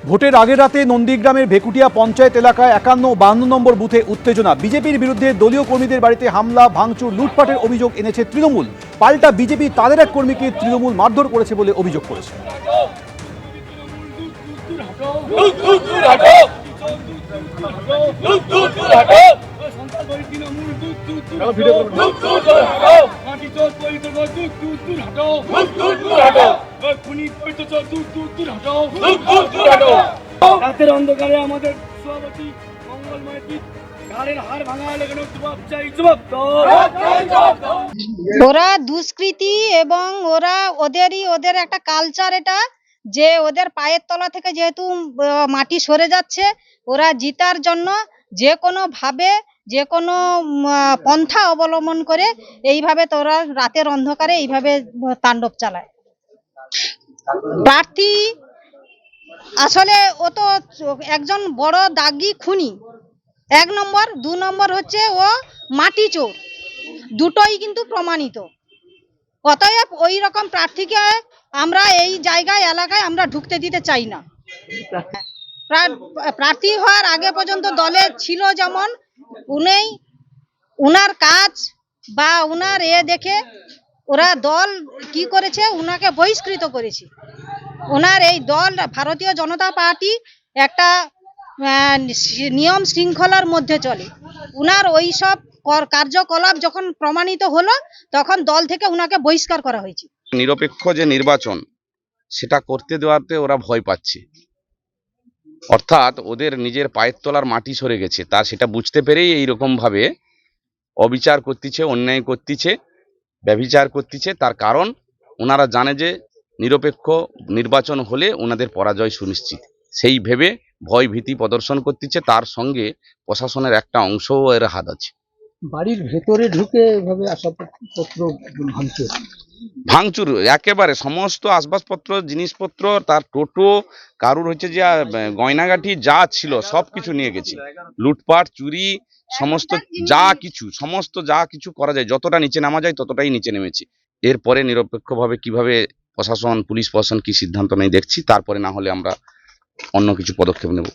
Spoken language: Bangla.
ভোটের আগের রাতে নন্দীগ্রামের ভেকুটিয়া পঞ্চায়েত এলাকায় 51 ও 52 নম্বর বুথে উত্তেজনা। বিজেপির বিরুদ্ধে দলীয় কর্মীদের বাড়িতে হামলা, ভাঙচুর, লুটপাটের অভিযোগ এনেছে তৃণমূল। পাল্টা বিজেপি তাদের এক কর্মীকে তৃণমূল মারধর করেছে বলে অভিযোগ করেছে। রাতের অন্ধকারে আমাদের সভাপতি মঙ্গলময়টি ঘাড়ের হাড় ভাঙা লাগানো জবাব চাই, জবাব দাও। ওরা দুষ্কৃতী এবং ওদের একটা কালচার, এটা যে ওদের পায়ের তলা থেকে যেহেতু মাটি সরে যাচ্ছে, ওরা জিতার জন্য যে কোনো ভাবে যে কোনো পন্থা অবলম্বন করে এইভাবে তোরা রাতের অন্ধকারে এইভাবে তাণ্ডব চালায়। প্রার্থী আসলে ও তো একজন বড় দাগি খুনি, 1 নম্বর। 2 নম্বর হচ্ছে ও মাটি চোর, দুটোই কিন্তু প্রমাণিত। অতএব ওই রকম প্রার্থীকে আমরা এই জায়গায় এলাকায় আমরা ঢুকতে দিতে চাই না। প্রার্থী হওয়ার আগে পর্যন্ত দলে ছিল, যেমন উনার কাজ বা উনার দেখে ওরা দল কি করেছে, উনাকে বহিষ্কৃত করেছে। ওনার এই দল ভারতীয় জনতা পার্টি একটা নিয়ম শৃঙ্খলার মধ্যে চলে। উনার ওই সব কার্যকলাপ যখন প্রমাণিত হলো, তখন দল থেকে উনাকে বহিষ্কার করা হয়েছে। নিরপেক্ষ যে নির্বাচন সেটা করতে দেওয়াতে ওরা ভয় পাচ্ছে, অর্থাৎ ওদের নিজের পায়ের তলার মাটি সরে গেছে, তা সেটা বুঝতে পেরেই এইরকম ভাবে অবিচার করতেছে, অন্যায় করতেছে, ব্যভিচার করতেছে। তার কারণ ওনারা জানে যে নিরপেক্ষ নির্বাচন হলে ওনাদের পরাজয় সুনিশ্চিত, সেই ভেবে ভয় ভীতি প্রদর্শন করতেছে। তার সঙ্গে প্রশাসনের একটা অংশও এর হাত আছে। বাড়ির ভেতরে ঢুকে এভাবে আসবাবপত্র ভাঙচুর, একেবারে সমস্ত আসবাবপত্র, জিনিসপত্র, তার টোটো, কারুর হচ্ছে যে গয়নাগাঠি যা ছিল সব কিছু নিয়ে গেছে। লুটপাট, চুরি, সমস্ত যা কিছু করা যায়, যতটা নিচে নামা যায় ততটাই নিচে নেমেছে। এরপরে নিরপেক্ষভাবে কিভাবে প্রশাসন, পুলিশ প্রশাসন কি সিদ্ধান্ত নেয় দেখছি, তারপরে না হলে আমরা অন্য কিছু পদক্ষেপ নেব।